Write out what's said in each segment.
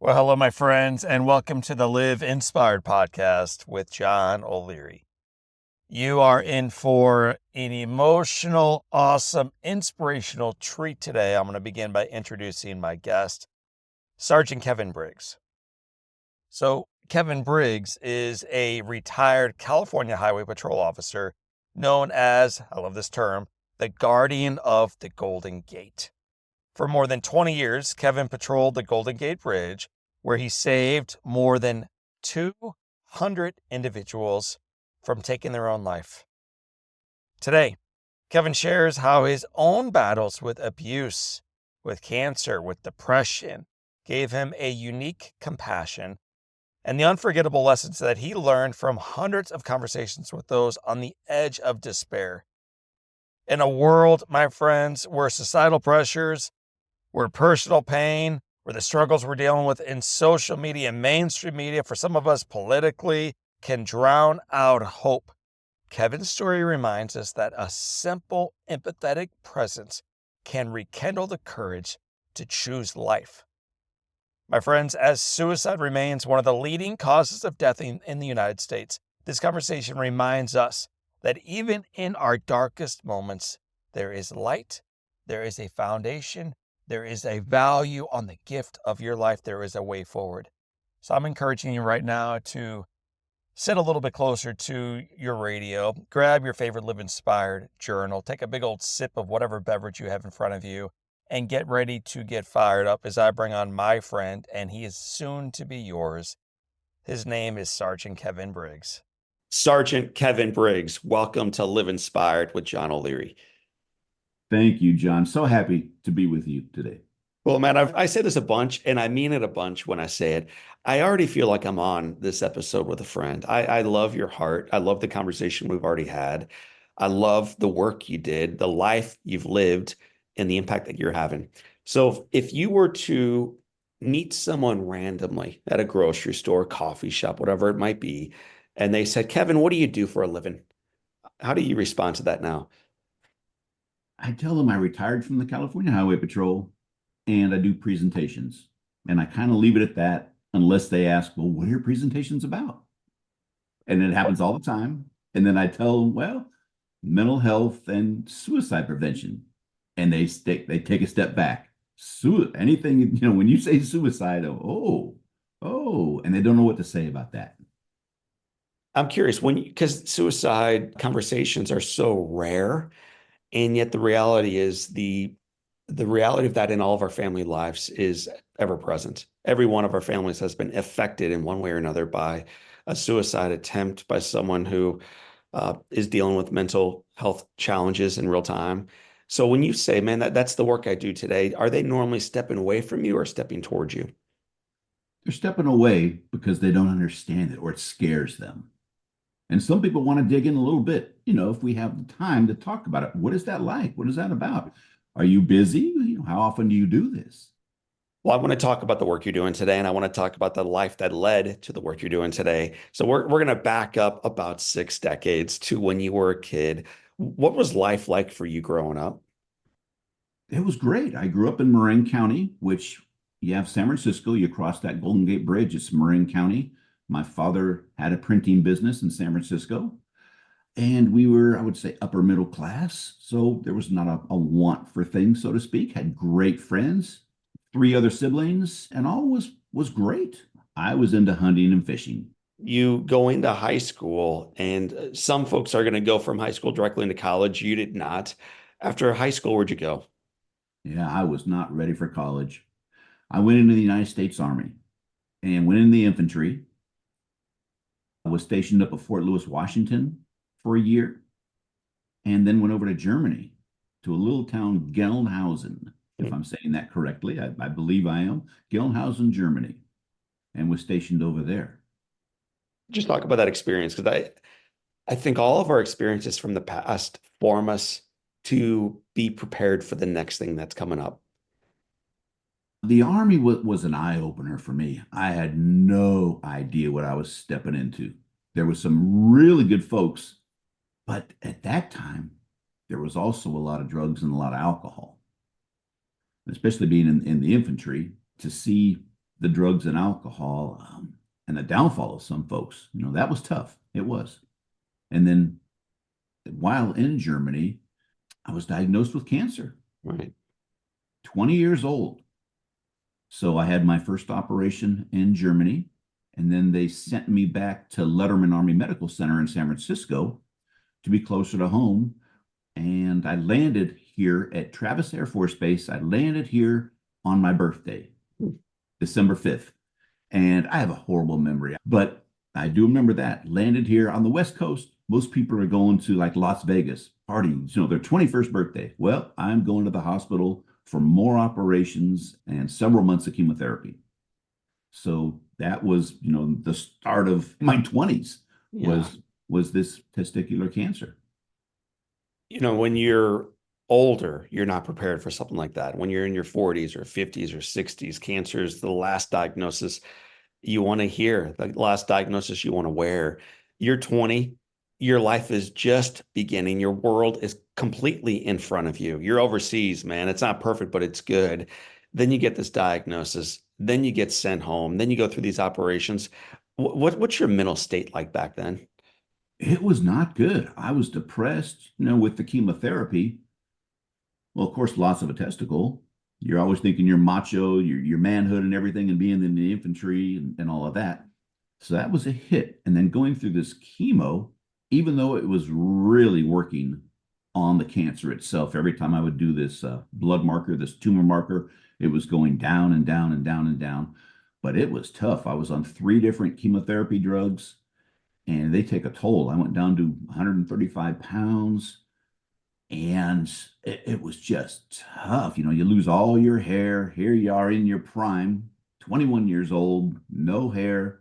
Well, hello, my friends, and welcome to the Live Inspired podcast with John O'Leary. You are in for an emotional, awesome, inspirational treat today. I'm going to begin by introducing my guest, Sergeant Kevin Briggs. So, Kevin Briggs is a retired California Highway Patrol officer known as, I love this term, the Guardian of the Golden Gate. For more than 20 years, Kevin patrolled the Golden Gate Bridge, where he saved more than 200 individuals from taking their own life. Today, Kevin shares how his own battles with abuse, with cancer, with depression, gave him a unique compassion and the unforgettable lessons that he learned from hundreds of conversations with those on the edge of despair. In a world, my friends, where societal pressures, where personal pain, where the struggles we're dealing with in social media and mainstream media, for some of us politically, can drown out hope. Kevin's story reminds us that a simple, empathetic presence can rekindle the courage to choose life. My friends, as suicide remains one of the leading causes of death in the United States, this conversation reminds us that even in our darkest moments, there is light, there is a foundation, there is a value on the gift of your life. There is a way forward. So I'm encouraging you right now to sit a little bit closer to your radio, grab your favorite Live Inspired journal, take a big old sip of whatever beverage you have in front of you, and get ready to get fired up as I bring on my friend, and he is soon to be yours. His name is Sergeant Kevin Briggs. Sergeant Kevin Briggs, welcome to Live Inspired with John O'Leary. Thank you, John. So happy to be with you today. Well, man, I say this a bunch, and I mean it a bunch when I say it. I already feel like I'm on this episode with a friend. I love your heart. I love the conversation we've already had. I love the work you did, the life you've lived, and the impact that you're having. So if you were to meet someone randomly at a grocery store, coffee shop, whatever it might be, and they said, Kevin, what do you do for a living? How do you respond to that now? I tell them I retired from the California Highway Patrol and I do presentations. And I kind of leave it at that unless they ask, well, what are your presentations about? And it happens all the time. And then I tell them, well, mental health and suicide prevention. And they take a step back. Anything, when you say suicide, and they don't know what to say about that. I'm curious because suicide conversations are so rare, and yet the reality is the reality of that in all of our family lives is ever present. Every one of our families has been affected in one way or another by a suicide attempt by someone who is dealing with mental health challenges in real time. So when you say, man, that's the work I do today, are they normally stepping away from you or stepping towards you? They're stepping away because they don't understand it or it scares them. And some people want to dig in a little bit, if we have the time to talk about it. What is that like? What is that about? Are you busy? How often do you do this? Well, I want to talk about the work you're doing today, and I want to talk about the life that led to the work you're doing today. So we're going to back up about 6 decades to when you were a kid. What was life like for you growing up? It was great. I grew up in Marin County, which you have San Francisco, you cross that Golden Gate Bridge, it's Marin County. My father had a printing business in San Francisco, and we were, I would say, upper middle class. So there was not a want for things, so to speak. Had great friends, three other siblings, and all was great. I was into hunting and fishing. You go into high school, and some folks are going to go from high school directly into college. You did not. After high school, where'd you go? Yeah, I was not ready for college. I went into the United States Army and went in the infantry. I was stationed up at Fort Lewis, Washington for a year, and then went over to Germany to a little town, Gelnhausen, if I'm saying that correctly. I believe I am. Gelnhausen, Germany, and was stationed over there. Just talk about that experience, because I think all of our experiences from the past form us to be prepared for the next thing that's coming up. The Army was an eye opener for me. I had no idea what I was stepping into. There was some really good folks, but at that time, there was also a lot of drugs and a lot of alcohol, especially being in the infantry. To see the drugs and alcohol, and the downfall of some folks. That was tough. It was. And then while in Germany, I was diagnosed with cancer. Right. 20 years old. So I had my first operation in Germany, and then they sent me back to Letterman Army Medical Center in San Francisco to be closer to home. And I landed here at Travis Air Force Base. I landed here on my birthday, December 5th. And I have a horrible memory, but I do remember that. Landed here on the West Coast. Most people are going to like Las Vegas, partying, their 21st birthday. Well, I'm going to the hospital for more operations and several months of chemotherapy. So that was, the start of my 20s was this testicular cancer. When you're older, you're not prepared for something like that. When you're in your 40s or 50s or 60s, cancer is the last diagnosis you want to hear, the last diagnosis you want to wear. You're 20, your life is just beginning. Your world is completely in front of you. You're overseas, man. It's not perfect, but it's good. Then you get this diagnosis. Then you get sent home. Then you go through these operations. What's your mental state like back then? It was not good. I was depressed, with the chemotherapy. Well, of course, loss of a testicle. You're always thinking you're macho, your manhood and everything, and being in the infantry and all of that. So that was a hit. And then going through this chemo, even though it was really working on the cancer itself, every time I would do this blood marker, this tumor marker, it was going down and down and down and down. But it was tough. I was on 3 different chemotherapy drugs, and they take a toll. I went down to 135 pounds. And it was just tough. You lose all your hair. Here you are in your prime, 21 years old, no hair.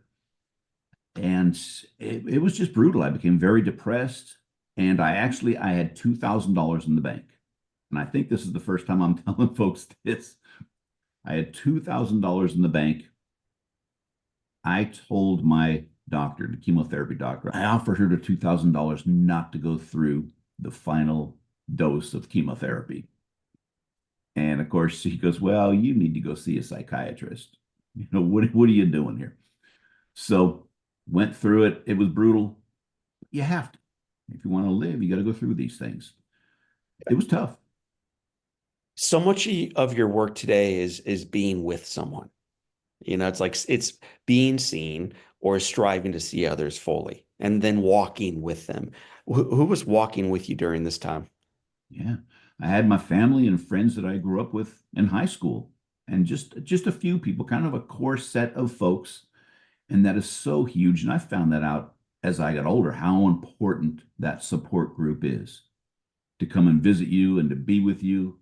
And it was just brutal. I became very depressed. And I had $2,000 in the bank. And I think this is the first time I'm telling folks this. I had $2,000 in the bank. I told my doctor, the chemotherapy doctor, I offered her the $2,000 not to go through the final dose of chemotherapy. And of course, he goes, well, you need to go see a psychiatrist. What are you doing here? So went through it. It was brutal. You have to. If you want to live, you got to go through these things. It was tough. So much of your work today is being with someone. It's like it's being seen or striving to see others fully and then walking with them. Who was walking with you during this time? Yeah. I had my family and friends that I grew up with in high school, and just a few people, kind of a core set of folks. And that is so huge. And I found that out as I got older, how important that support group is to come and visit you and to be with you,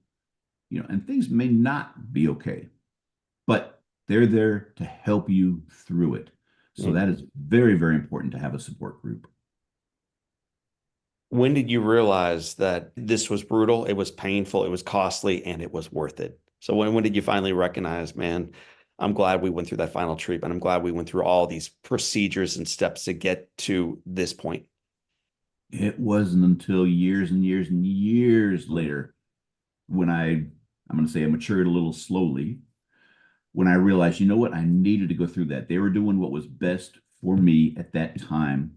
and things may not be okay, but they're there to help you through it. So that is very, very important to have a support group. When did you realize that this was brutal, it was painful, it was costly, and it was worth it? So when did you finally recognize, man, I'm glad we went through that final treatment. I'm glad we went through all these procedures and steps to get to this point? It wasn't until years and years and years later when I'm going to say I matured a little slowly, when I realized, you know what, I needed to go through that. They were doing what was best for me at that time.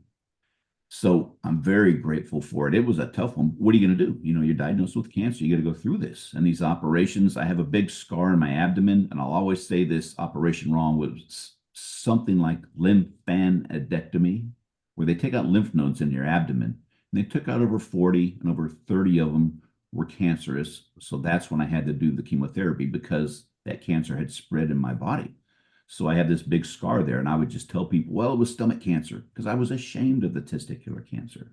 So I'm very grateful for it. It was a tough one. What are you going to do? You're diagnosed with cancer. You got to go through this. And these operations, I have a big scar in my abdomen. And I'll always say this operation wrong, was something like lymphadenectomy, where they take out lymph nodes in your abdomen. And they took out over 40, and over 30 of them were cancerous. So that's when I had to do the chemotherapy, because that cancer had spread in my body. So I have this big scar there, and I would just tell people, well, it was stomach cancer, because I was ashamed of the testicular cancer.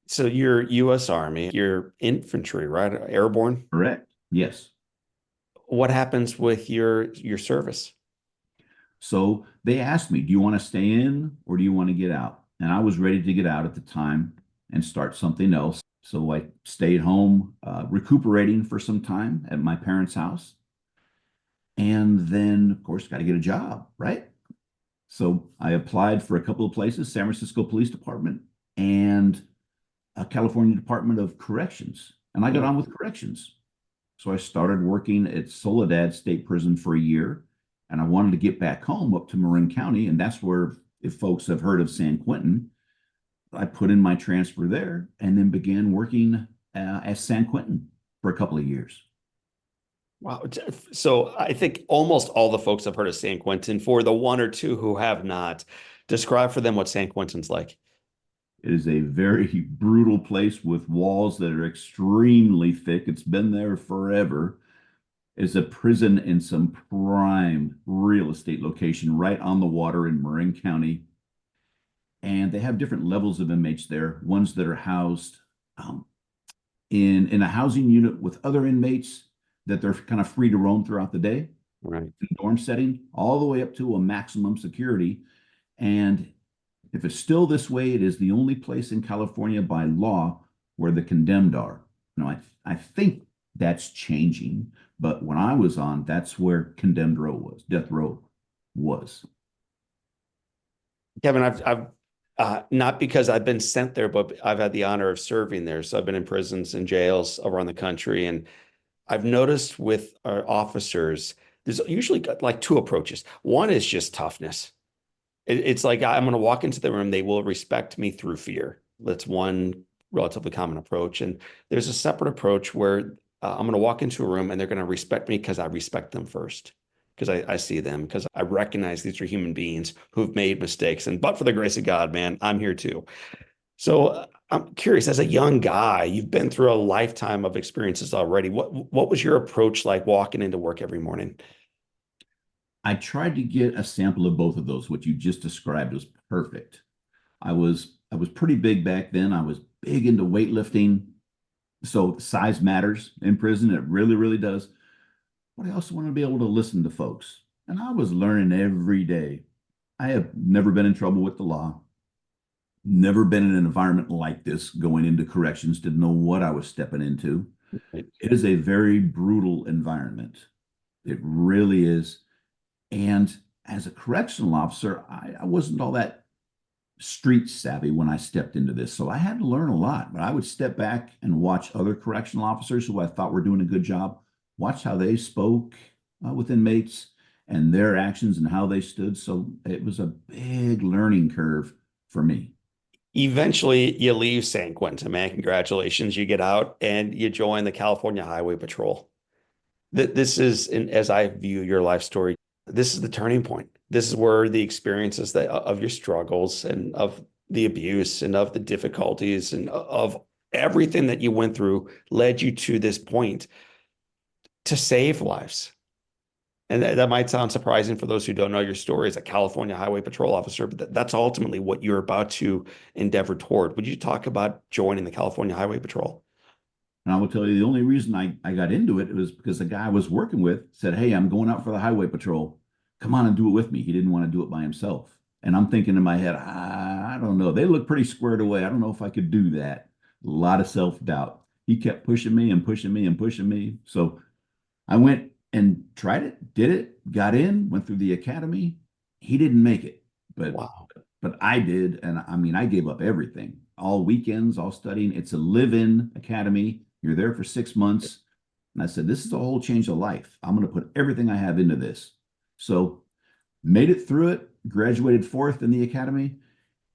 So you're U.S. Army, you're infantry, right? Airborne? Correct. Yes. What happens with your service? So they asked me, do you want to stay in or do you want to get out? And I was ready to get out at the time and start something else. So I stayed home, recuperating for some time at my parents' house. And then, of course, got to get a job, right? So I applied for a couple of places, San Francisco Police Department and California Department of Corrections. And I got on with corrections. So I started working at Soledad State Prison for a year, and I wanted to get back home up to Marin County. And that's where, if folks have heard of San Quentin, I put in my transfer there and then began working at San Quentin for a couple of years. Wow. So I think almost all the folks have heard of San Quentin. For the one or two who have not, describe for them what San Quentin's like. It is a very brutal place with walls that are extremely thick. It's been there forever. It's a prison in some prime real estate location right on the water in Marin County. And they have different levels of inmates there, ones that are housed um, in a housing unit with other inmates that they're kind of free to roam throughout the day, Right. in dorm setting, all the way up to a maximum security. And if it's still this way, it is the only place in California by law where the condemned are. Now, I think that's changing, but when I was on, that's where condemned row was, death row was. Kevin, I've not because I've been sent there, but I've had the honor of serving there. So I've been in prisons and jails around the country. And I've noticed with our officers, there's usually like two approaches. One is just toughness. It's like I'm going to walk into the room, they will respect me through fear. That's one relatively common approach. And there's a separate approach where I'm going to walk into a room and they're going to respect me because I respect them first. Because I see them, because I recognize these are human beings who've made mistakes. And but for the grace of God, man, I'm here too. So I'm curious, as a young guy, you've been through a lifetime of experiences already. What was your approach like walking into work every morning? I tried to get a sample of both of those. What you just described was perfect. I was pretty big back then. I was big into weightlifting. So size matters in prison. It really, really does. But I also want to be able to listen to folks. And I was learning every day. I have never been in trouble with the law, never been in an environment like this going into corrections, didn't know what I was stepping into. Right. It is a very brutal environment. It really is. And as a correctional officer, I wasn't all that street savvy when I stepped into this. So I had to learn a lot, but I would step back and watch other correctional officers who I thought were doing a good job, watch how they spoke with inmates and their actions and how they stood. So it was a big learning curve for me. Eventually, you leave San Quentin, man. Congratulations. You get out and you join the California Highway Patrol. This is, as I view your life story, this is the turning point. This is where the experiences of your struggles and of the abuse and of the difficulties and of everything that you went through led you to this point to save lives. And that might sound surprising for those who don't know your story as a California Highway Patrol officer, but that's ultimately what you're about to endeavor toward. Would you talk about joining the California Highway Patrol? And I will tell you the only reason I got into it was because the guy I was working with said, "Hey, I'm going out for the highway patrol. Come on and do it with me." He didn't want to do it by himself. And I'm thinking in my head, I don't know. They look pretty squared away. I don't know if I could do that. A lot of self-doubt. He kept pushing me and pushing me and pushing me. So I went and tried it, did it, got in, went through the academy. He didn't make it, but Wow. but I did. And I mean, I gave up everything, all weekends, all studying. It's a live-in academy. You're there for 6 months. And I said, this is a whole change of life. I'm going to put everything I have into this. So made it through it, graduated fourth in the academy,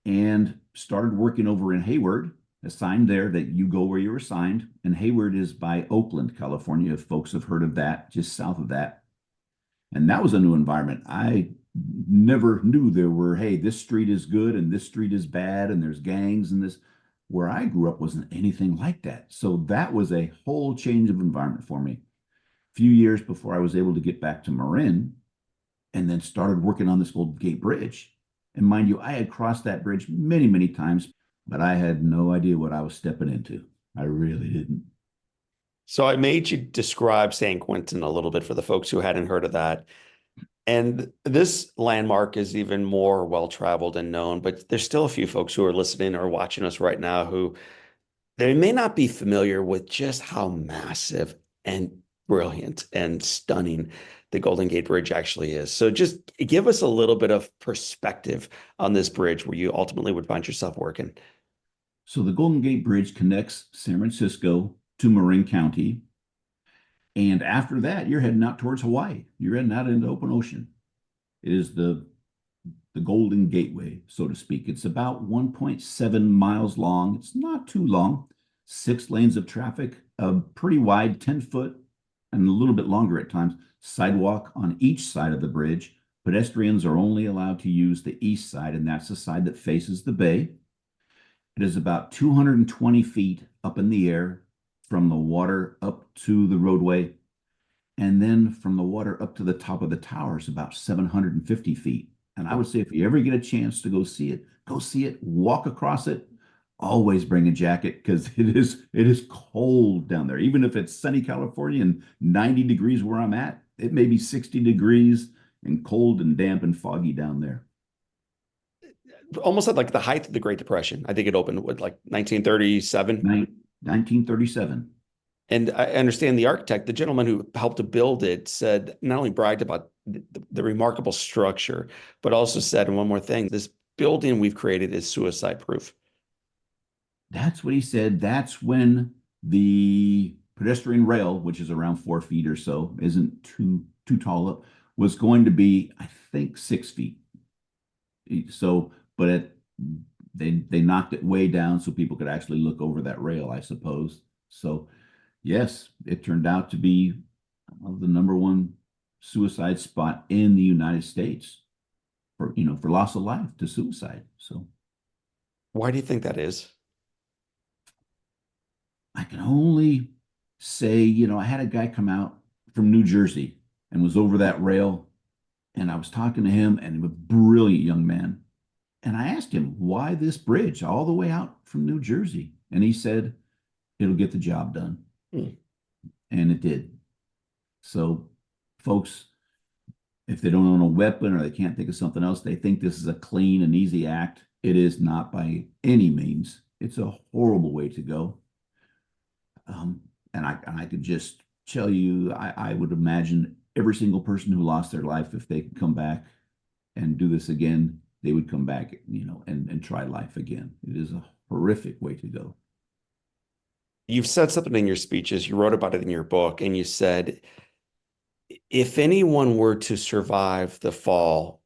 and started working over in Hayward, assigned there that you go where you're assigned. And Hayward is by Oakland, California, if folks have heard of that, just south of that. And that was a new environment. I never knew there were, hey, this street is good and this street is bad and there's gangs and this. Where I grew up wasn't anything like that. So that was a whole change of environment for me. A few years before I was able to get back to Marin and then started working on this Golden Gate Bridge. And mind you, I had crossed that bridge many, many times, but I had no idea what I was stepping into. I really didn't. So I made you describe San Quentin a little bit for the folks who hadn't heard of that. And this landmark is even more well-traveled and known, but there's still a few folks who are listening or watching us right now who they may not be familiar with just how massive and brilliant and stunning the Golden Gate Bridge actually is. So just give us a little bit of perspective on this bridge where you ultimately would find yourself working. So the Golden Gate Bridge connects San Francisco to Marin County. And after that, you're heading out towards Hawaii. You're heading out into the open ocean. It is the Golden Gateway, so to speak. It's about 1.7 miles long. It's not too long. 6 lanes of traffic, a pretty wide 10-foot and a little bit longer at times sidewalk on each side of the bridge. Pedestrians are only allowed to use the east side, and that's the side that faces the bay. It is about 220 feet up in the air from the water up to the roadway. And then from the water up to the top of the tower is about 750 feet. And I would say if you ever get a chance to go see it, walk across it, always bring a jacket because it is cold down there. Even if it's sunny California and 90 degrees where I'm at, it may be 60 degrees and cold and damp and foggy down there. Almost at like the height of the Great Depression. I think it opened with like 1937. 1937. And I understand the architect, the gentleman who helped to build it, said not only bragged about the remarkable structure, but also said, and one more thing, this building we've created is suicide proof. That's what he said. That's when the pedestrian rail, which is around 4 feet or so, isn't too tall up, was going to be, I think, 6 feet. So, but they knocked it way down so people could actually look over that rail, I suppose. So, yes, it turned out to be the number one suicide spot in the United States for loss of life to suicide. So, Why do you think that is? I can only say, I had a guy come out from New Jersey and was over that rail, and I was talking to him, and he was a brilliant young man. And I asked him, why this bridge all the way out from New Jersey? And he said, it'll get the job done. And it did. So, folks, if they don't own a weapon or they can't think of something else, they think this is a clean and easy act. It is not by any means. It's a horrible way to go. And I could just tell you, I would imagine every single person who lost their life, if they could come back and do this again, they would come back, and try life again. It is a horrific way to go. You've said something in your speeches, you wrote about it in your book, and you said, if anyone were to survive the fall,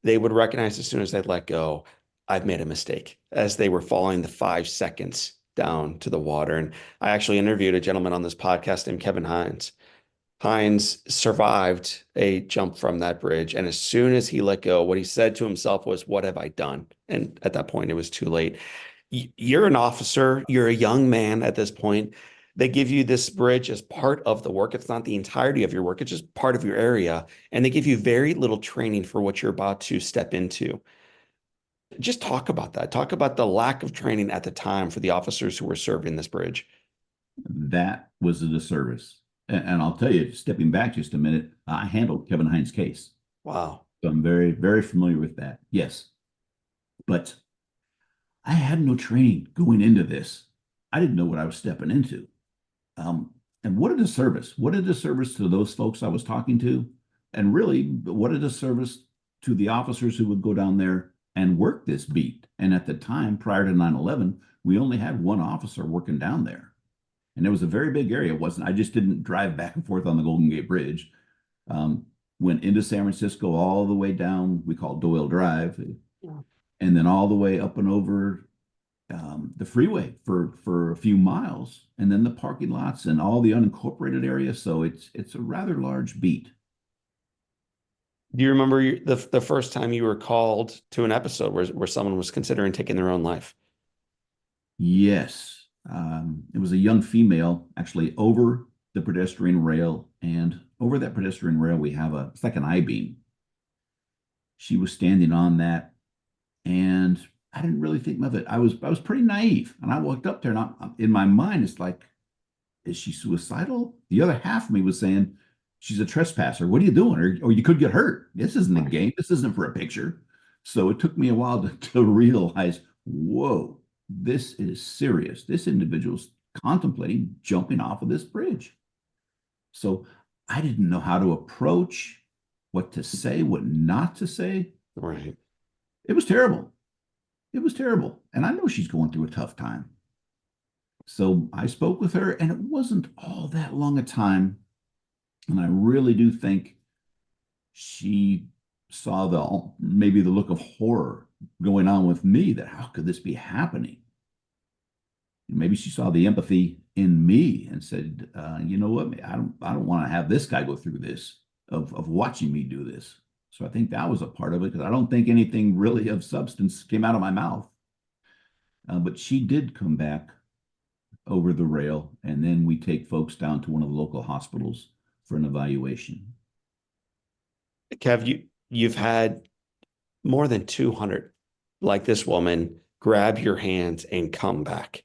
they would recognize as soon as they let go, I've made a mistake, as they were falling the 5 seconds down to the water. And I actually interviewed a gentleman on this podcast named Kevin Hines. Hines survived a jump from that bridge. And as soon as he let go, what he said to himself was, what have I done? And at that point, it was too late. You're an officer. You're a young man at this point. They give you this bridge as part of the work. It's not the entirety of your work. It's just part of your area. And they give you very little training for what you're about to step into. Just talk about that. Talk about the lack of training at the time for the officers who were serving this bridge. That was a disservice. And I'll tell you, stepping back just a minute, I handled Kevin Hines' case. Wow. So I'm very, very familiar with that. Yes. But I had no training going into this. I didn't know what I was stepping into. And what a disservice. What a disservice to those folks I was talking to. And really, what a disservice to the officers who would go down there and work this beat. And at the time, prior to 9/11, we only had one officer working down there. And it was a very big area. I just didn't drive back and forth on the Golden Gate Bridge. Went into San Francisco all the way down, we call Doyle Drive, and then all the way up and over the freeway for a few miles, and then the parking lots and all the unincorporated areas. So it's a rather large beat. Do you remember the first time you were called to an episode where someone was considering taking their own life? Yes. It was a young female actually over the pedestrian rail, and over that pedestrian rail we have it's like an I-beam. She was standing on that, and I didn't really think of it. I was pretty naive, and I walked up there, and in my mind it's like, is she suicidal? The other half of me was saying, she's a trespasser. What are you doing? Or you could get hurt. This isn't a game. This isn't for a picture. So it took me a while to realize, whoa, this is serious. This individual's contemplating jumping off of this bridge. So I didn't know how to approach, what to say, what not to say. Right. It was terrible. It was terrible. And I know she's going through a tough time. So I spoke with her, and it wasn't all that long a time And I really do think she saw maybe the look of horror going on with me, that how could this be happening? Maybe she saw the empathy in me and said, you know what, I don't want to have this guy go through this of watching me do this. So I think that was a part of it, because I don't think anything really of substance came out of my mouth. But she did come back over the rail, and then we take folks down to one of the local hospitals for an evaluation. Kev, you've had more than 200 like this woman grab your hands and come back.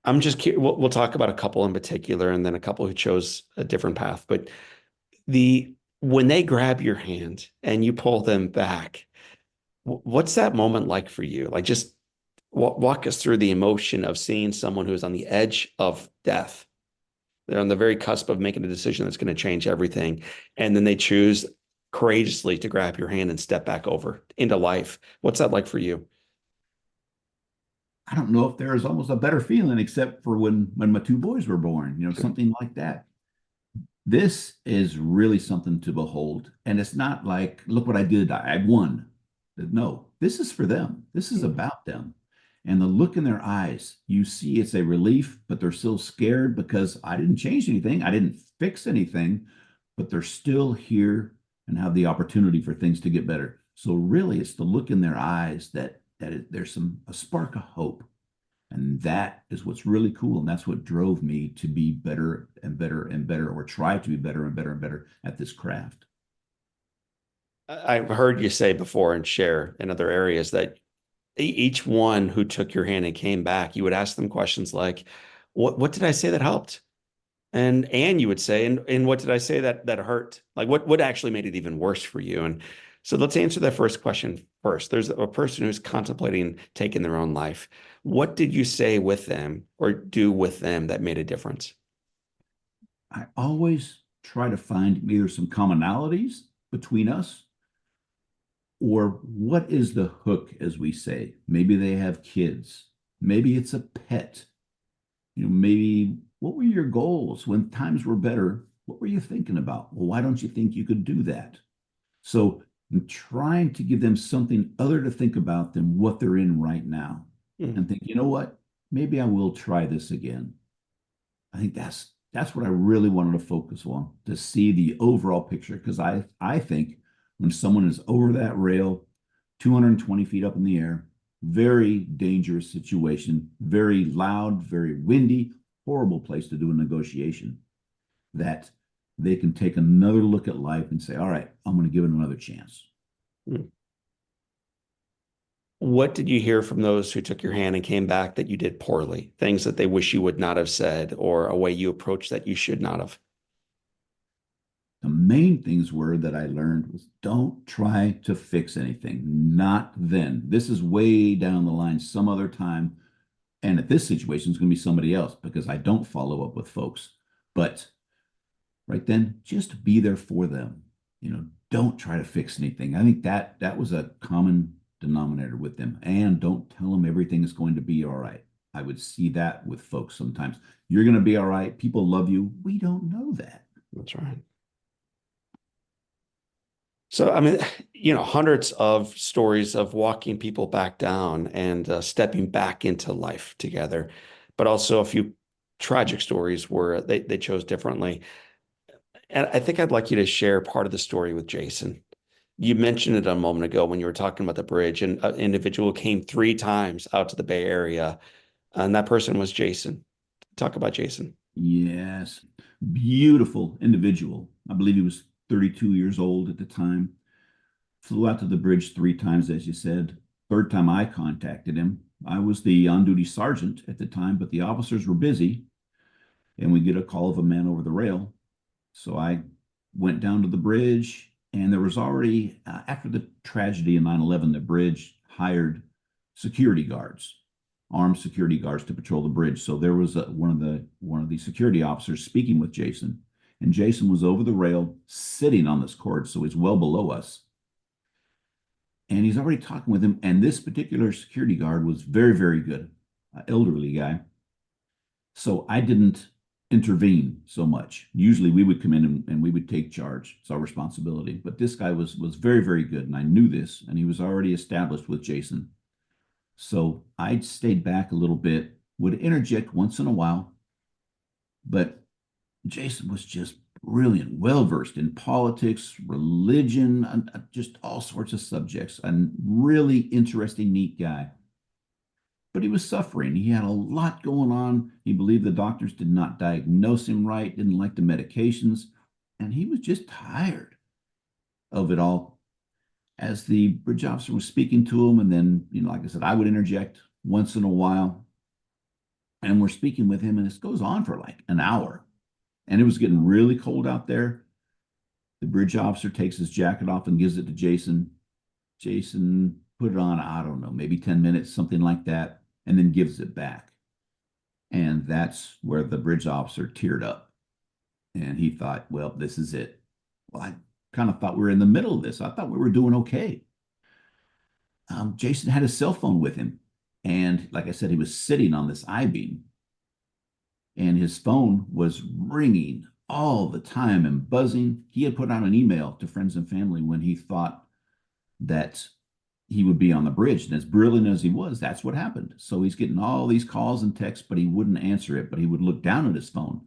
I'm just curious. We'll talk about a couple in particular, and then a couple who chose a different path. But when they grab your hand and you pull them back, what's that moment like for you? Like, just walk us through the emotion of seeing someone who's on the edge of death. They're on the very cusp of making a decision that's going to change everything, and then they choose courageously to grab your hand and step back over into life. What's that like for you? I don't know if there is almost a better feeling, except for when my two boys were born, something like that. This is really something to behold. And it's not like, look what I did, I won. No, this is for them. This is about them. And the look in their eyes, you see it's a relief, but they're still scared, because I didn't change anything. I didn't fix anything, but they're still here and have the opportunity for things to get better. So really, it's the look in there's a spark of hope. And that is what's really cool. And that's what drove me to be better and better and better, or try to be better and better and better at this craft. I've heard you say before and share in other areas that each one who took your hand and came back, you would ask them questions like, what did I say that helped? And you would say, and what did I say that hurt? Like, what actually made it even worse for you? And so let's answer that first question first. There's a person who's contemplating taking their own life. What did you say with them or do with them that made a difference? I always try to find either some commonalities between us, or what is the hook, as we say. Maybe they have kids. Maybe it's a pet. Maybe, what were your goals when times were better? What were you thinking about? Well, why don't you think you could do that? So I'm trying to give them something other to think about than what they're in right now, and think, you know what? Maybe I will try this again. I think that's what I really wanted to focus on, to see the overall picture. Because I think when someone is over that rail, 220 feet up in the air, very dangerous situation, very loud, very windy, horrible place to do a negotiation, that they can take another look at life and say, all right, I'm going to give it another chance. What did you hear from those who took your hand and came back that you did poorly? Things that they wish you would not have said, or a way you approached that you should not have? The main things were that I learned was, don't try to fix anything. Not then. This is way down the line, some other time. And at this situation, it's going to be somebody else, because I don't follow up with folks. But right then, just be there for them. Don't try to fix anything. I think that was a common denominator with them. And don't tell them everything is going to be all right. I would see that with folks sometimes. You're going to be all right. People love you. We don't know that. That's right. So, I mean, hundreds of stories of walking people back down and stepping back into life together, but also a few tragic stories where they chose differently. And I think I'd like you to share part of the story with Jason. You mentioned it a moment ago when you were talking about the bridge, and an individual came 3 times out to the Bay Area, and that person was Jason. Talk about Jason. Yes. Beautiful individual. I believe he was 32 years old at the time. Flew out to the bridge 3 times, as you said. Third time I contacted him, I was the on-duty sergeant at the time, but the officers were busy, and we get a call of a man over the rail. So I went down to the bridge, and there was already, after the tragedy in 9/11, the bridge hired security guards, armed security guards, to patrol the bridge. So there was one of the security officers speaking with Jason, and Jason was over the rail sitting on this cord, so he's well below us. And he's already talking with him. And this particular security guard was very, very good, elderly guy. So I didn't intervene so much. Usually we would come in and we would take charge. It's our responsibility. But this guy was very, very good. And I knew this, and he was already established with Jason. So I stayed back a little bit, would interject once in a while, but Jason was just brilliant, well versed in politics, religion, and just all sorts of subjects. A really interesting, neat guy. But he was suffering. He had a lot going on. He believed the doctors did not diagnose him right, didn't like the medications, and he was just tired of it all. As the bridge officer was speaking to him, and then, like I said, I would interject once in a while, and we're speaking with him, and this goes on for like an hour, and it was getting really cold out there. The bridge officer takes his jacket off and gives it to Jason. Jason put it on, I don't know, maybe 10 minutes, something like that, and then gives it back. And that's where the bridge officer teared up. And he thought, well, this is it. Well, I kind of thought we were in the middle of this. I thought we were doing okay. Jason had his cell phone with him. And like I said, he was sitting on this I-beam. And his phone was ringing all the time and buzzing. He had put out an email to friends and family when he thought that he would be on the bridge. And as brilliant as he was, that's what happened. So he's getting all these calls and texts, but he wouldn't answer it, but he would look down at his phone.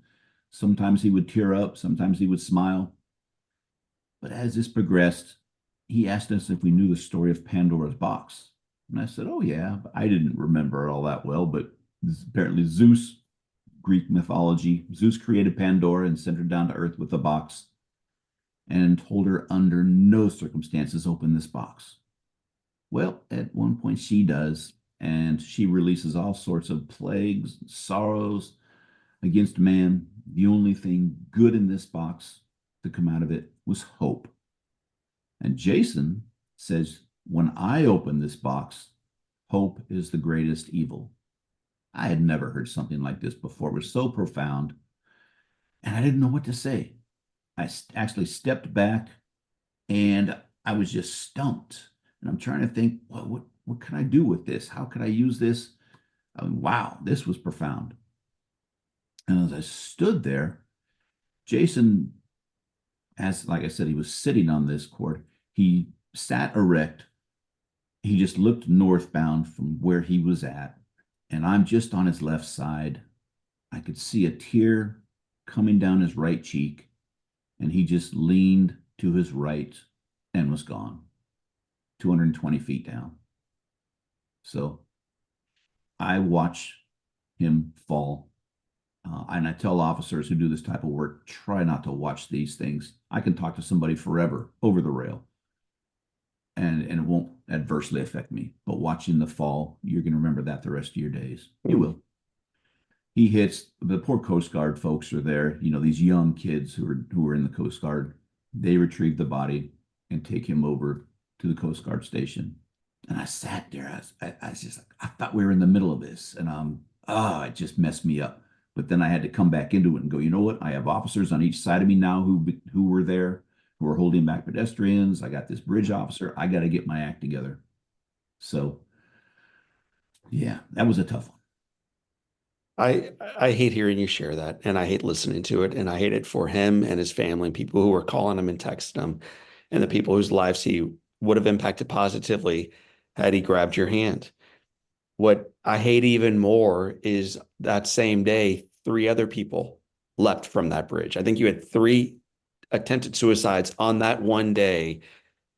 Sometimes he would tear up, sometimes he would smile. But as this progressed, he asked us if we knew the story of Pandora's box. And I said, oh yeah, but I didn't remember it all that well, but apparently Zeus, Greek mythology, Zeus created Pandora and sent her down to earth with a box and told her under no circumstances open this box. Well, at one point she does, and she releases all sorts of plagues, sorrows against man. The only thing good in this box to come out of it was hope. And Jason says, when I open this box, hope is the greatest evil. I had never heard something like this before. It was so profound, and I didn't know what to say. I actually stepped back, and I was just stumped. And I'm trying to think, what can I do with this? How could I use this? I mean, wow, this was profound. And as I stood there, Jason, like I said, he was sitting on this cord. He sat erect. He just looked northbound from where he was at. And I'm just on his left side. I could see a tear coming down his right cheek. And he just leaned to his right and was gone, 220 feet down. So I watch him fall. And I tell officers who do this type of work, try not to watch these things. I can talk to somebody forever over the rail, and it won't adversely affect me. But watching the fall, you're going to remember that the rest of your days. You will. He hits, the poor Coast Guard folks are there, these young kids who are in the Coast Guard. They retrieve the body and take him over to the Coast Guard station. And I sat there. I was just like, I thought we were in the middle of this. And it just messed me up. But then I had to come back into it and go, you know what? I have officers on each side of me now who were there, who are holding back pedestrians. I got this bridge officer. I got to get my act together. So, yeah, that was a tough one. I hate hearing you share that, and I hate listening to it, and I hate it for him and his family, and people who were calling him and texting him, and the people whose lives he would have impacted positively had he grabbed your hand. What I hate even more is that same day, 3 other people leapt from that bridge. I think you had 3 attempted suicides on that one day,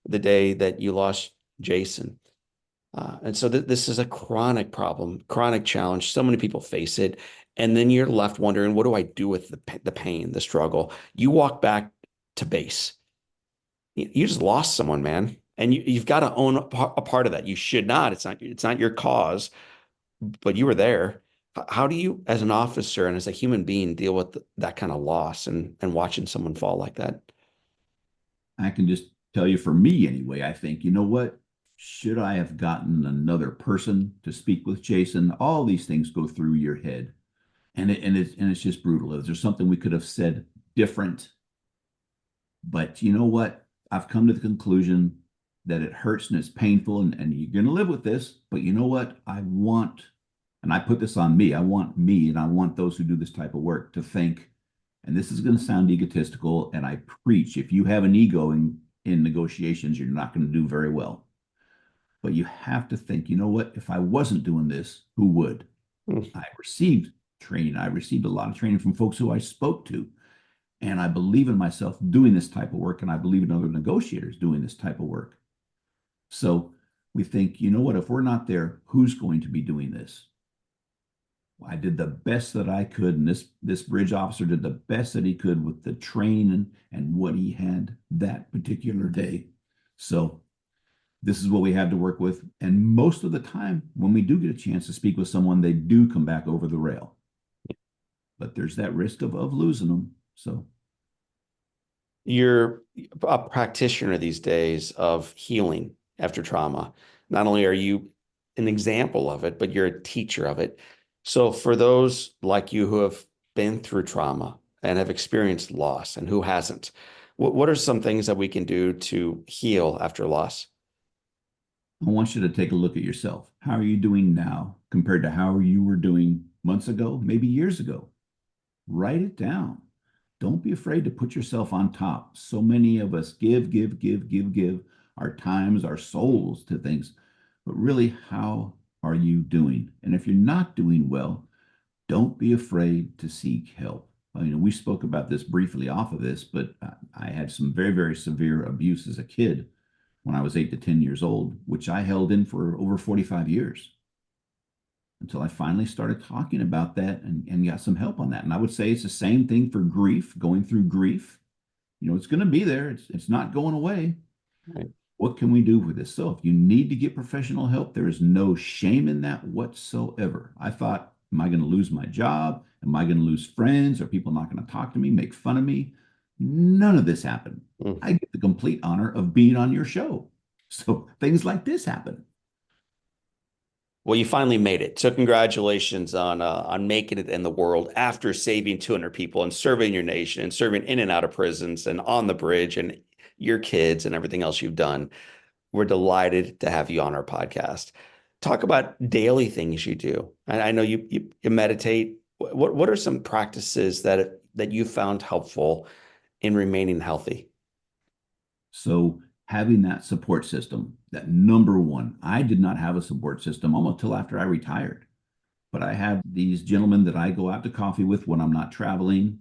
the day that you lost Jason. And so this is a chronic problem, chronic challenge. So many people face it. And then you're left wondering, what do I do with the pain, the struggle? You walk back to base. You just lost someone, man. And you've got to own a part of that. You should not. It's not your cause, but you were there. How do you, as an officer and as a human being, deal with that kind of loss and watching someone fall like that? I can just tell you, for me anyway, I think, you know what? Should I have gotten another person to speak with Jason? All these things go through your head. And it's just brutal. Is there something we could have said different? But you know what? I've come to the conclusion that it hurts and it's painful, and you're going to live with this. But you know what? I want And I put this on me. I want me and I want those who do this type of work to think, and this is going to sound egotistical, and I preach, if you have an ego in negotiations, you're not going to do very well. But you have to think, you know what? If I wasn't doing this, who would? Mm. I received training. I received a lot of training from folks who I spoke to. And I believe in myself doing this type of work, and I believe in other negotiators doing this type of work. So we think, you know what? If we're not there, who's going to be doing this? I did the best that I could, and this bridge officer did the best that he could with the training and what he had that particular day. So this is what we had to work with. And most of the time, when we do get a chance to speak with someone, they do come back over the rail. But there's that risk of losing them. So You're a practitioner these days of healing after trauma. Not only are you an example of it, but you're a teacher of it. So for those like you who have been through trauma and have experienced loss, and who hasn't, what are some things that we can do to heal after loss? I want you to take a look at yourself. How are you doing now compared to how you were doing months ago, maybe years ago? Write it down. Don't be afraid to put yourself on top. So many of us give our times, our souls to things. But really, how are you doing? And if you're not doing well, don't be afraid to seek help. I mean, we spoke about this briefly off of this, but I had some very, very severe abuse as a kid when I was 8 to 10 years old, which I held in for over 45 years until I finally started talking about that and got some help on that. And I would say it's the same thing for grief, going through grief. You know, it's going to be there. It's not going away. Right. What can we do with this? So if you need to get professional help, there is no shame in that whatsoever. I thought, am I going to lose my job? Am I going to lose friends? Are people not going to talk to me, make fun of me? None of this happened. I get the complete honor of being on your show. So things like this happen. Well, you finally made it. So congratulations on making it in the world after saving 200 people and serving your nation and serving in and out of prisons and on the bridge and your kids and everything else you've done. We're delighted to have you on our podcast. Talk about daily things you do. I know you meditate. What are some practices that you found helpful in remaining healthy? So having that support system, that number one, I did not have a support system almost till after I retired. But I have these gentlemen that I go out to coffee with when I'm not traveling,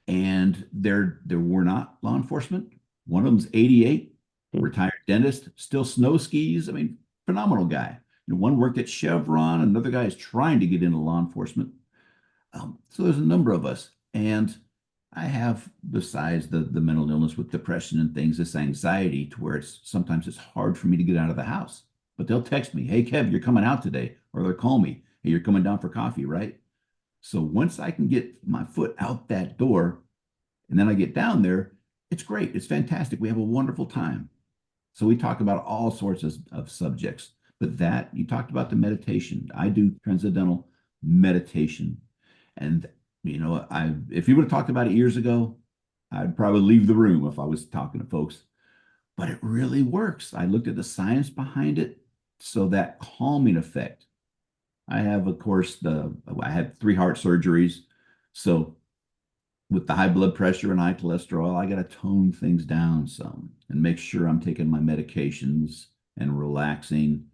and they're were not law enforcement. One of them's 88, retired dentist, still snow skis. I mean, phenomenal guy. You know, one worked at Chevron, another guy is trying to get into law enforcement. So there's a number of us, and I have, besides the mental illness with depression and things, this anxiety to where sometimes it's hard for me to get out of the house. But they'll text me, "Hey, Kev, you're coming out today," or they'll call me, "Hey, you're coming down for coffee, right?" So once I can get my foot out that door, and then I get down there, it's great. It's fantastic. We have a wonderful time. So we talk about all sorts of subjects. But that, you talked about the meditation. I do transcendental meditation. And, you know, if you would have talked about it years ago, I'd probably leave the room if I was talking to folks. But it really works. I looked at the science behind it. So that calming effect. I have, of course, I had 3 heart surgeries. So with the high blood pressure and high cholesterol, I got to tone things down some and make sure I'm taking my medications and relaxing.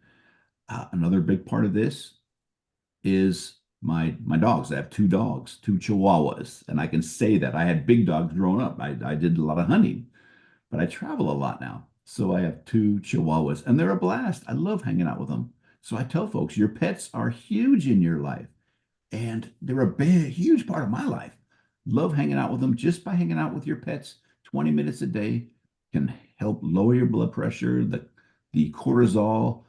Another big part of this is my dogs. I have 2 dogs, 2 Chihuahuas, and I can say that I had big dogs growing up. I did a lot of hunting, but I travel a lot now. So I have 2 Chihuahuas, and they're a blast. I love hanging out with them. So I tell folks, your pets are huge in your life, and they're a big, huge part of my life. Love hanging out with them. Just by hanging out with your pets 20 minutes a day can help lower your blood pressure, the cortisol.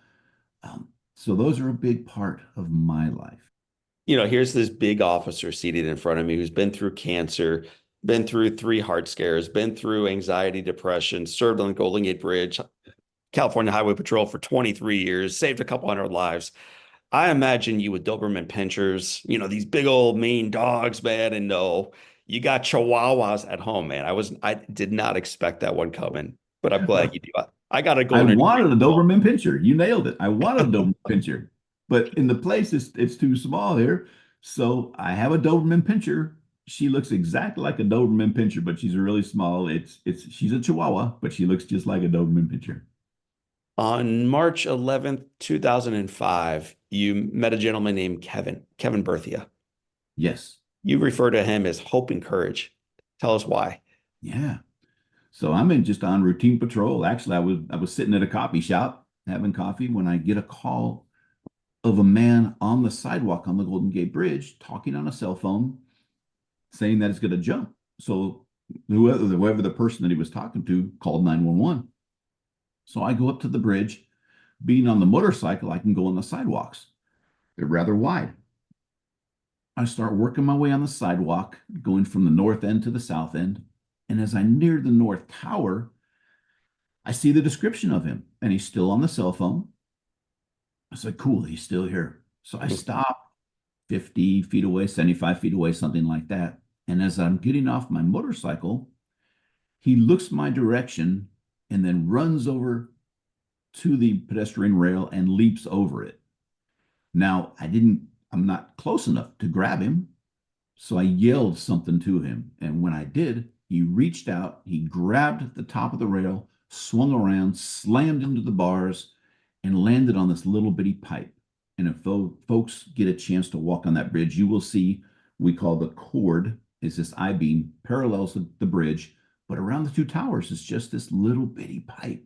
So those are a big part of my life. You know, here's this big officer seated in front of me who's been through cancer, been through 3 heart scares, been through anxiety, depression, served on the Golden Gate Bridge, California Highway Patrol for 23 years, saved a couple hundred lives. I imagine you with Doberman pinchers, you know, these big old mean dogs, man. And no, you got Chihuahuas at home, man. I did not expect that one coming, but I'm glad you do. I got a I golden wanted a retriever. Doberman Pinscher. You nailed it. I wanted a Doberman Pinscher. but in the place it's too small here. So I have a Doberman Pinscher. She looks exactly like a Doberman Pinscher, but she's really small. She's a Chihuahua, but she looks just like a Doberman Pinscher. On March 11th, 2005, you met a gentleman named Kevin Berthia. Yes. You refer to him as hope and courage. Tell us why. Yeah. So I'm just on routine patrol. Actually, I was sitting at a coffee shop having coffee when I get a call of a man on the sidewalk on the Golden Gate Bridge talking on a cell phone saying that it's going to jump. So whoever the person that he was talking to called 911. So I go up to the bridge. Being on the motorcycle, I can go on the sidewalks. They're rather wide. I start working my way on the sidewalk, going from the north end to the south end. And as I near the North Tower, I see the description of him, and he's still on the cell phone. I said, cool, he's still here. So I stop 50 feet away, 75 feet away, something like that. And as I'm getting off my motorcycle, he looks my direction and then runs over to the pedestrian rail and leaps over it. Now, I'm not close enough to grab him. So I yelled something to him. And when I did, he reached out, he grabbed the top of the rail, swung around, slammed into the bars, and landed on this little bitty pipe. And if folks get a chance to walk on that bridge, you will see we call the cord is this I-beam parallels the bridge, but around the two towers is just this little bitty pipe.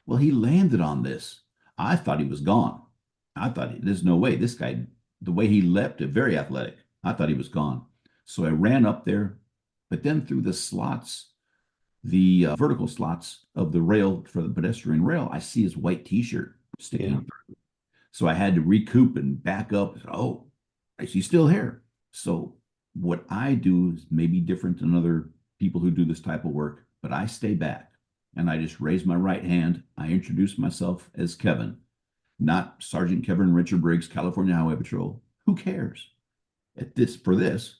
Well, he landed on this. I thought he was gone. I thought there's no way this guy, the way he leapt, very athletic. I thought he was gone. So I ran up there, but then through the slots, the vertical slots of the rail for the pedestrian rail, I see his white t-shirt sticking out there. So I had to recoup and back up. Oh, he's still here. So what I do is maybe different than other people who do this type of work, but I stay back and I just raise my right hand. I introduce myself as Kevin, not Sergeant Kevin Richard Briggs, California Highway Patrol. Who cares? For this,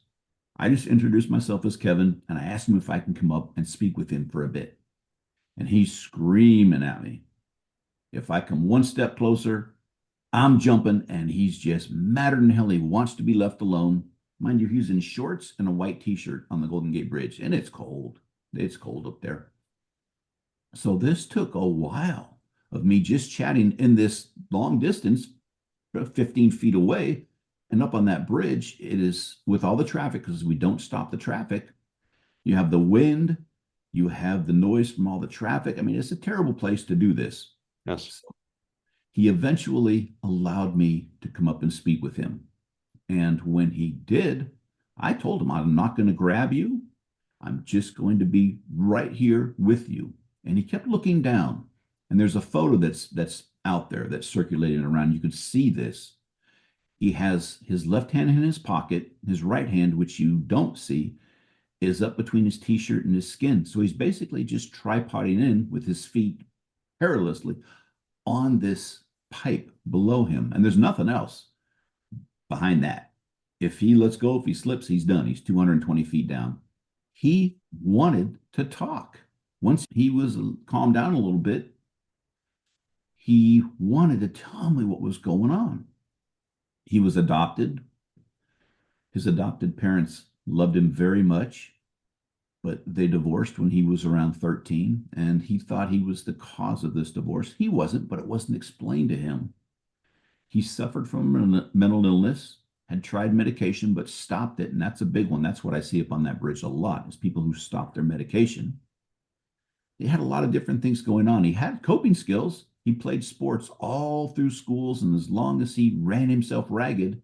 I just introduced myself as Kevin and I asked him if I can come up and speak with him for a bit. And he's screaming at me. If I come one step closer, I'm jumping, and he's just madder than hell. He wants to be left alone. Mind you, he's in shorts and a white t-shirt on the Golden Gate Bridge, and it's cold. It's cold up there. So this took a while of me just chatting in this long distance, 15 feet away, and up on that bridge, it is with all the traffic, because we don't stop the traffic. You have the wind, you have the noise from all the traffic. I mean, it's a terrible place to do this. Yes. So he eventually allowed me to come up and speak with him. And when he did, I told him, I'm not going to grab you. I'm just going to be right here with you. And he kept looking down. And there's a photo that's out there that's circulating around. You could see this. He has his left hand in his pocket. His right hand, which you don't see, is up between his t-shirt and his skin. So he's basically just tripoding in with his feet perilously on this pipe below him. And there's nothing else behind that. If he lets go, if he slips, he's done. He's 220 feet down. He wanted to talk. Once he was calmed down a little bit, he wanted to tell me what was going on. He was adopted. His adopted parents loved him very much, but they divorced when he was around 13, and he thought he was the cause of this divorce. He wasn't, but it wasn't explained to him. He suffered from a mental illness, had tried medication, but stopped it, and that's a big one. That's what I see up on that bridge a lot, is people who stop their medication. He had a lot of different things going on. He had coping skills. He played sports all through schools, and as long as he ran himself ragged,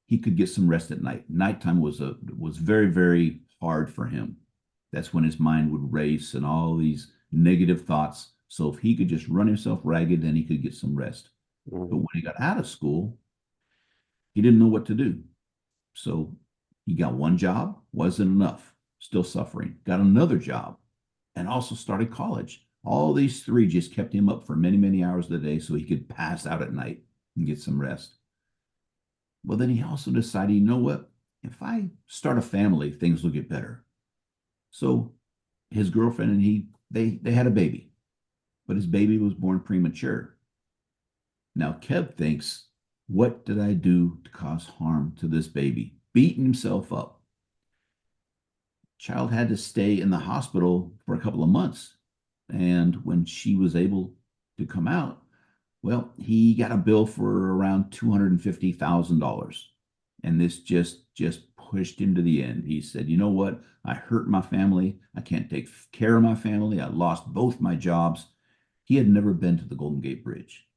he could get some rest at night. Nighttime was very, very hard for him. That's when his mind would race and all these negative thoughts. So if he could just run himself ragged, then he could get some rest. But when he got out of school, he didn't know what to do. So he got one job, wasn't enough, still suffering. Got another job, and also started college. All these three just kept him up for many, many hours of the day so he could pass out at night and get some rest. Well, then he also decided, you know what? If I start a family, things will get better. So his girlfriend and they had a baby, but his baby was born premature. Now, Kev thinks What did I do to cause harm to this baby? Beating himself up. Child had to stay in the hospital for a couple of months. And when she was able to come out, well, he got a bill for around $250,000. And this just pushed him to the end. He said, "You know what? I hurt my family. I can't take care of my family. I lost both my jobs." He had never been to the Golden Gate Bridge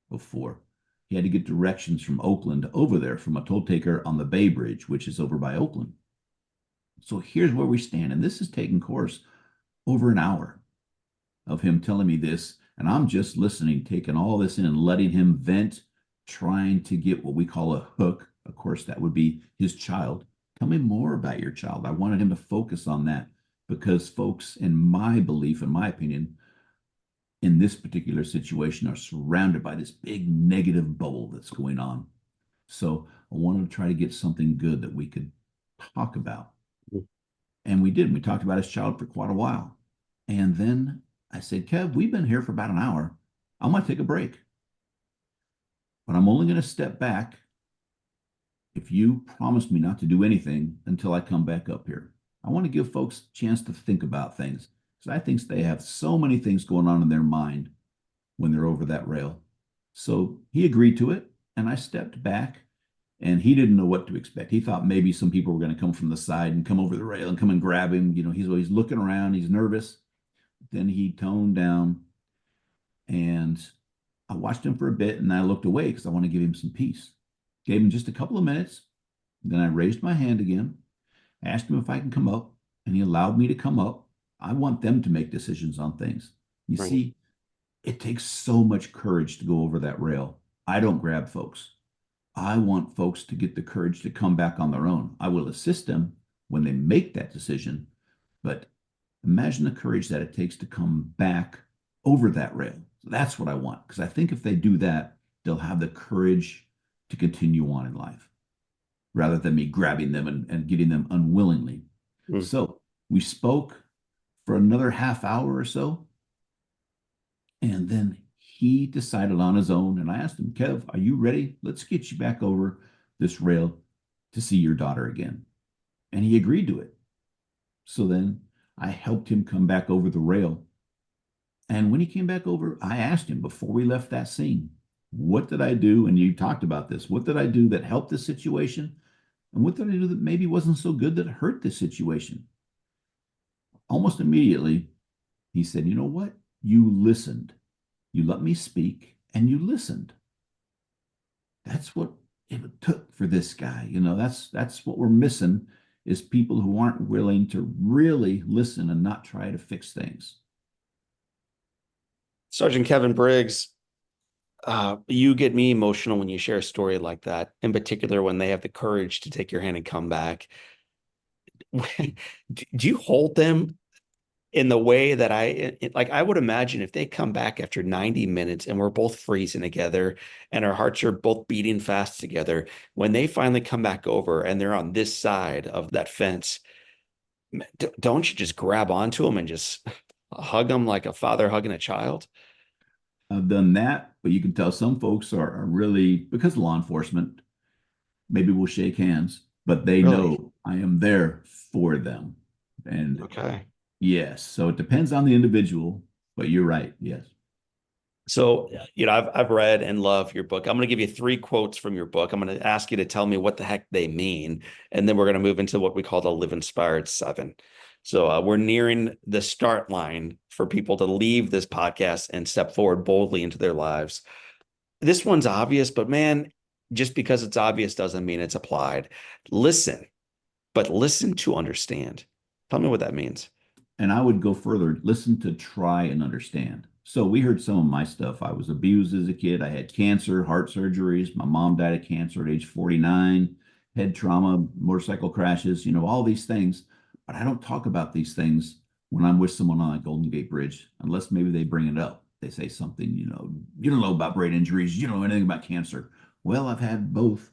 before. He had to get directions from Oakland over there from a toll taker on the Bay Bridge, which is over by Oakland. So here's where we stand. And this has taken course over an hour of him telling me this. And I'm just listening, taking all this in and letting him vent, trying to get what we call a hook. Of course, that would be his child. Tell me more about your child. I wanted him to focus on that because folks, in my belief, in my opinion, in this particular situation are surrounded by this big negative bubble that's going on. So I wanted to try to get something good that we could talk about. And we did. We talked about his child for quite a while. And then I said, "Kev, we've been here for about an hour. I'm going to take a break. But I'm only going to step back if you promise me not to do anything until I come back up here. I want to give folks a chance to think about things because I think they have so many things going on in their mind when they're over that rail." So he agreed to it, and I stepped back, and he didn't know what to expect. He thought maybe some people were going to come from the side and come over the rail and come and grab him. You know, he's always looking around. He's nervous. Then he toned down, and I watched him for a bit, and I looked away because I want to give him some peace. Gave him just a couple of minutes. Then I raised my hand again, asked him if I can come up, and he allowed me to come up. I want them to make decisions on things. You Right. see, it takes so much courage to go over that rail. I don't grab folks. I want folks to get the courage to come back on their own. I will assist them when they make that decision, but imagine the courage that it takes to come back over that rail. So that's what I want, because I think if they do that, they'll have the courage to continue on in life rather than me grabbing them and getting them unwillingly. Mm. So we spoke for another half hour or so. And then he decided on his own. And I asked him, "Kev, are you ready? Let's get you back over this rail to see your daughter again." And he agreed to it. So then I helped him come back over the rail. And when he came back over, I asked him before we left that scene, "What did I do?" And you talked about this. What did I do that helped the situation? And what did I do that maybe wasn't so good that hurt the situation? Almost immediately, he said, "You know what? You listened. You let me speak and you listened." That's what it took for this guy. You know, that's what we're missing is people who aren't willing to really listen and not try to fix things. Sergeant Kevin Briggs, you get me emotional when you share a story like that, in particular when they have the courage to take your hand and come back. Do you hold them in the way that like I would imagine if they come back after 90 minutes and we're both freezing together and our hearts are both beating fast together, when they finally come back over and they're on this side of that fence, don't you just grab onto them and just hug them like a father hugging a child? I've done that, but you can tell some folks are really, because of law enforcement, maybe we'll shake hands, but they Really? know I am there for them. And Okay. yes, so it depends on the individual, but you're right. Yes. So, I've read and love your book. I'm going to give you 3 quotes from your book. I'm going to ask you to tell me what the heck they mean. And then we're going to move into what we call the Live Inspired 7. So we're nearing the start line for people to leave this podcast and step forward boldly into their lives. This one's obvious, but man, just because it's obvious doesn't mean it's applied. Listen, but listen to understand. Tell me what that means. And I would go further, listen to try and understand. So we heard some of my stuff. I was abused as a kid. I had cancer, heart surgeries. My mom died of cancer at age 49, head trauma, motorcycle crashes, all these things. But I don't talk about these things when I'm with someone on a Golden Gate Bridge, unless maybe they bring it up. They say something, you don't know about brain injuries. You don't know anything about cancer. Well, I've had both.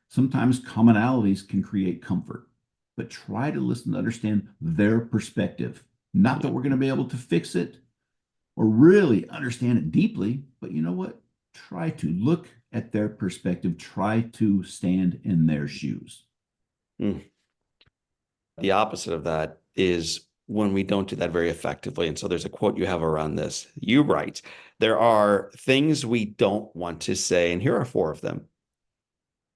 Sometimes commonalities can create comfort, but try to listen to understand their perspective. Not that we're going to be able to fix it or really understand it deeply, but you know what? try to look at their perspective, try to stand in their shoes. Mm. The opposite of that is when we don't do that very effectively. And so there's a quote you have around this. You write, there are things we don't want to say, and here are 4 of them.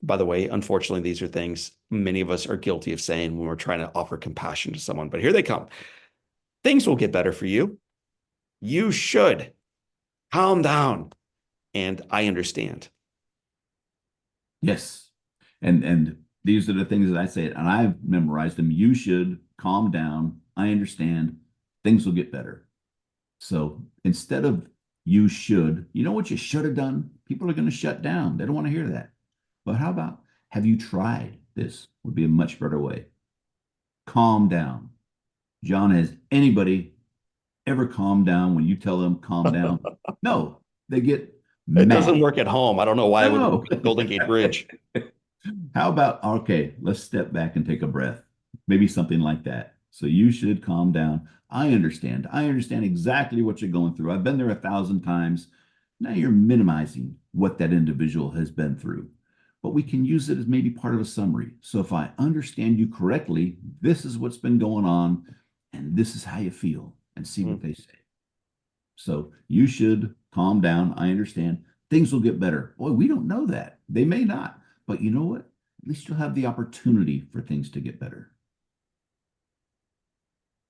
By the way, unfortunately, these are things many of us are guilty of saying when we're trying to offer compassion to someone, but here they come. Things will get better for you. You should calm down. And I understand. Yes. And these are the things that I say, and I've memorized them. You should calm down. I understand. Things will get better. So instead of you should, you know what you should have done? People are going to shut down. They don't want to hear that. But how about, have you tried this? Would be a much better way. Calm down. John, has anybody ever calmed down when you tell them calm down? No, they get It doesn't mad. work at home. I don't know why it would No. work at Golden Gate Bridge. How about, okay, let's step back and take a breath. Maybe something like that. So you should calm down. I understand. I understand exactly what you're going through. I've been there 1,000 times. Now you're minimizing what that individual has been through. But we can use it as maybe part of a summary. So if I understand you correctly, this is what's been going on, and this is how you feel, and see what they say. So you should calm down. I understand. Things will get better. Boy, we don't know that. They may not. But you know what? At least you'll have the opportunity for things to get better.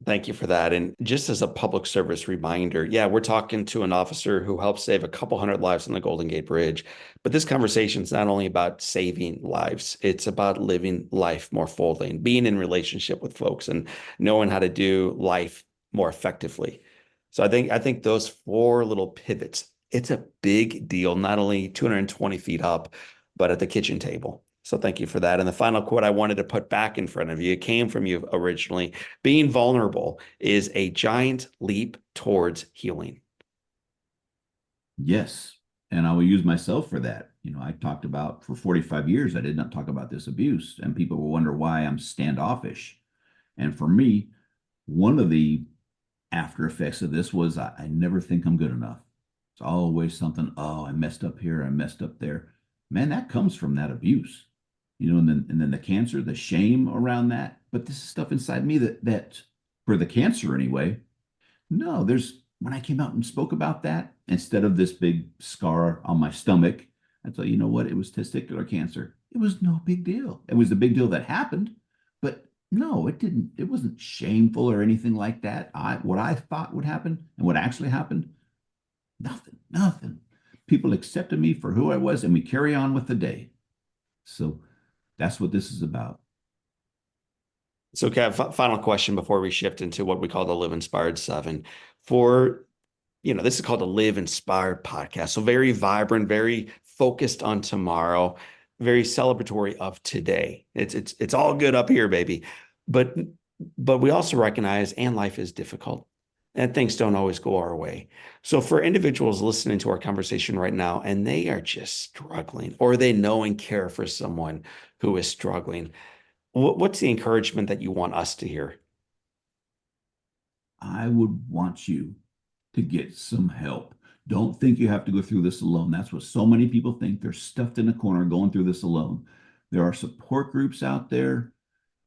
Thank you for that. And just as a public service reminder, yeah, we're talking to an officer who helped save a couple hundred lives on the Golden Gate Bridge. But this conversation is not only about saving lives, it's about living life more fully and being in relationship with folks and knowing how to do life more effectively. So I think those 4 little pivots, it's a big deal, not only 220 feet up, but at the kitchen table. So thank you for that. And the final quote I wanted to put back in front of you, it came from you originally. Being vulnerable is a giant leap towards healing. Yes. And I will use myself for that. You know, I talked about for 45 years, I did not talk about this abuse, and people will wonder why I'm standoffish. And for me, one of the after effects of this was I never think I'm good enough. It's always something, oh, I messed up here, I messed up there. Man, that comes from that abuse. You know, and then the cancer, the shame around that. But this is stuff inside me that for the cancer anyway, no, there's when I came out and spoke about that, instead of this big scar on my stomach, I thought, you know what? It was testicular cancer. It was no big deal. It was the big deal that happened, but no, it wasn't shameful or anything like that. What I thought would happen and what actually happened, nothing. People accepted me for who I was, and we carry on with the day. So that's what this is about. So, Kev, final question before we shift into what we call the Live Inspired 7. For, this is called the Live Inspired podcast. So very vibrant, very focused on tomorrow, very celebratory of today. It's all good up here, baby. But we also recognize, and life is difficult, and things don't always go our way. So for individuals listening to our conversation right now, and they are just struggling, or they know and care for someone who is struggling, what's the encouragement that you want us to hear? I would want you to get some help. Don't think you have to go through this alone. That's what so many people think. They're stuffed in a corner going through this alone. There are support groups out there.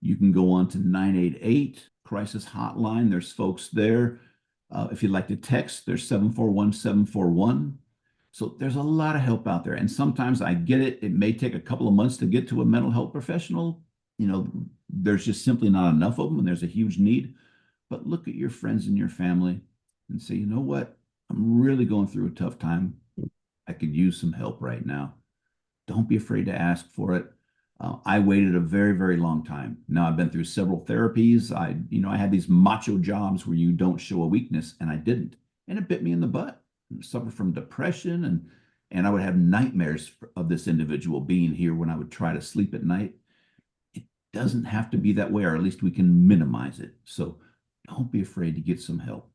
You can go on to 988 crisis hotline. There's folks there. If you'd like to text, there's 741-741. So there's a lot of help out there. And sometimes I get it. It may take a couple of months to get to a mental health professional. There's just simply not enough of them, and there's a huge need. But look at your friends and your family and say, you know what? I'm really going through a tough time. I could use some help right now. Don't be afraid to ask for it. I waited a very, very long time. Now I've been through several therapies. I had these macho jobs where you don't show a weakness, and I didn't. And it bit me in the butt. I suffered from depression, and I would have nightmares of this individual being here when I would try to sleep at night. It doesn't have to be that way, or at least we can minimize it. So don't be afraid to get some help.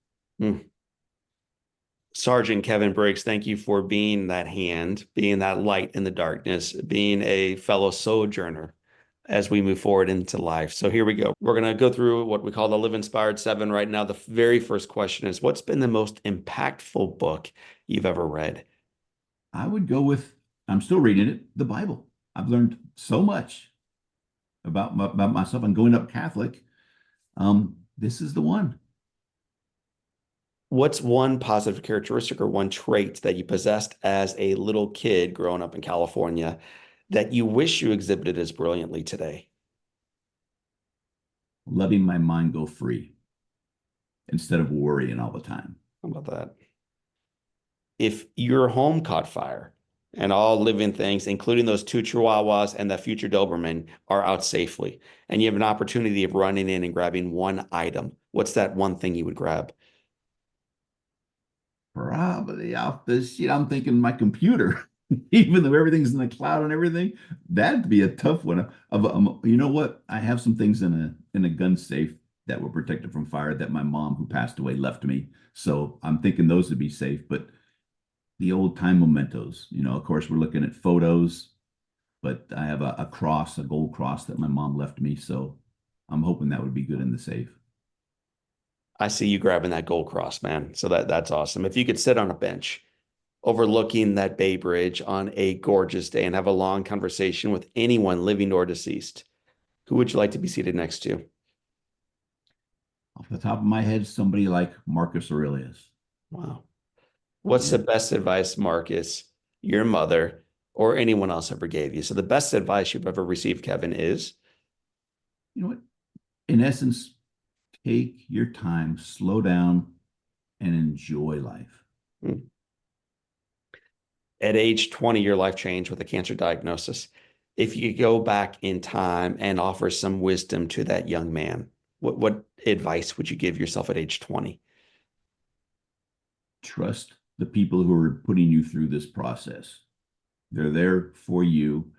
Sergeant Kevin Briggs, thank you for being that hand, being that light in the darkness, being a fellow sojourner as we move forward into life. So here we go. We're going to go through what we call the Live Inspired 7 right now. The very first question is, what's been the most impactful book you've ever read? I would go with, I'm still reading it, the Bible. I've learned so much about myself and growing up Catholic. This is the one. What's one positive characteristic or one trait that you possessed as a little kid growing up in California that you wish you exhibited as brilliantly today? Letting my mind go free instead of worrying all the time. How about that? If your home caught fire and all living things, including those two Chihuahuas and that future Doberman, are out safely, and you have an opportunity of running in and grabbing one item, what's that one thing you would grab? Probably off the sheet. I'm thinking my computer, even though everything's in the cloud and everything, that'd be a tough one. You know what? I have some things in a gun safe that were protected from fire that my mom, who passed away, left me. So I'm thinking those would be safe. But the old time mementos, of course, we're looking at photos, but I have a cross, a gold cross that my mom left me. So I'm hoping that would be good in the safe. I see you grabbing that gold cross, man. So that's awesome. If you could sit on a bench overlooking that Bay Bridge on a gorgeous day and have a long conversation with anyone living or deceased, who would you like to be seated next to? Off the top of my head, somebody like Marcus Aurelius. Wow. What's the best advice, Marcus, your mother, or anyone else ever gave you? So the best advice you've ever received, Kevin, is? You know what? In essence, take your time, slow down, and enjoy life. At age 20, your life changed with a cancer diagnosis. If you could go back in time and offer some wisdom to that young man, what advice would you give yourself at age 20? Trust the people who are putting you through this process. They're there for you.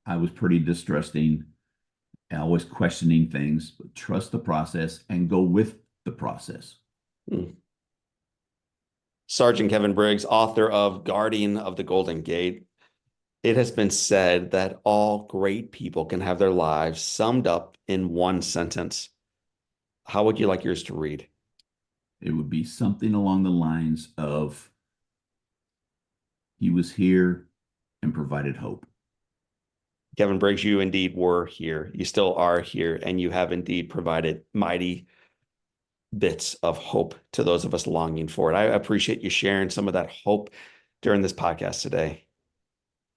I was pretty distrusting, always questioning things, but trust the process and go with the process. Sergeant Kevin Briggs, author of Guardian of the Golden Gate. It has been said that all great people can have their lives summed up in one sentence. How would you like yours to read? It would be something along the lines of, he was here and provided hope. Kevin Briggs, you indeed were here. You still are here, and you have indeed provided mighty bits of hope to those of us longing for it. I appreciate you sharing some of that hope during this podcast today.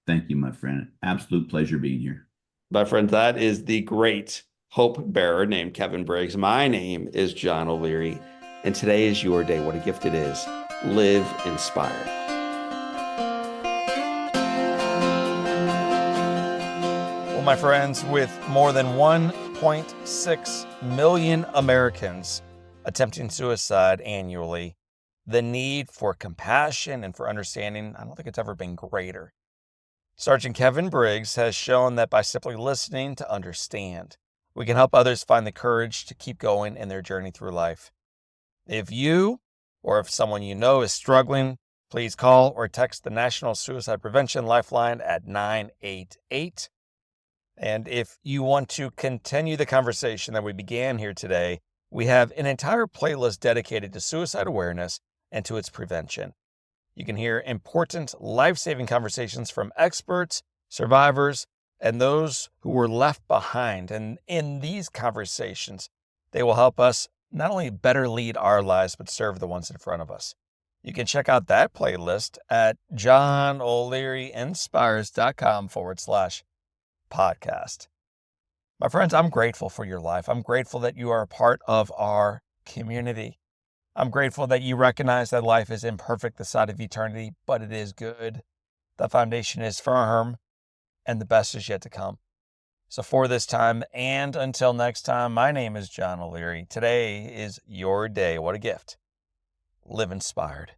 Thank you, my friend. Absolute pleasure being here. My friend, that is the great hope bearer named Kevin Briggs. My name is John O'Leary, and today is your day. What a gift it is. Live inspired. Well, my friends, with more than 1.6 million Americans attempting suicide annually, the need for compassion and for understanding, I don't think it's ever been greater. Sergeant Kevin Briggs has shown that by simply listening to understand, we can help others find the courage to keep going in their journey through life. If you or if someone you know is struggling, please call or text the National Suicide Prevention Lifeline at 988. And if you want to continue the conversation that we began here today, we have an entire playlist dedicated to suicide awareness and to its prevention. You can hear important life-saving conversations from experts, survivors, and those who were left behind. And in these conversations, they will help us not only better lead our lives, but serve the ones in front of us. You can check out that playlist at johnolearyinspires.com/podcast. My friends, I'm grateful for your life. I'm grateful that you are a part of our community. I'm grateful that you recognize that life is imperfect this side of eternity, but it is good. The foundation is firm, and the best is yet to come. So for this time and until next time, my name is John O'Leary. Today is your day. What a gift. Live inspired.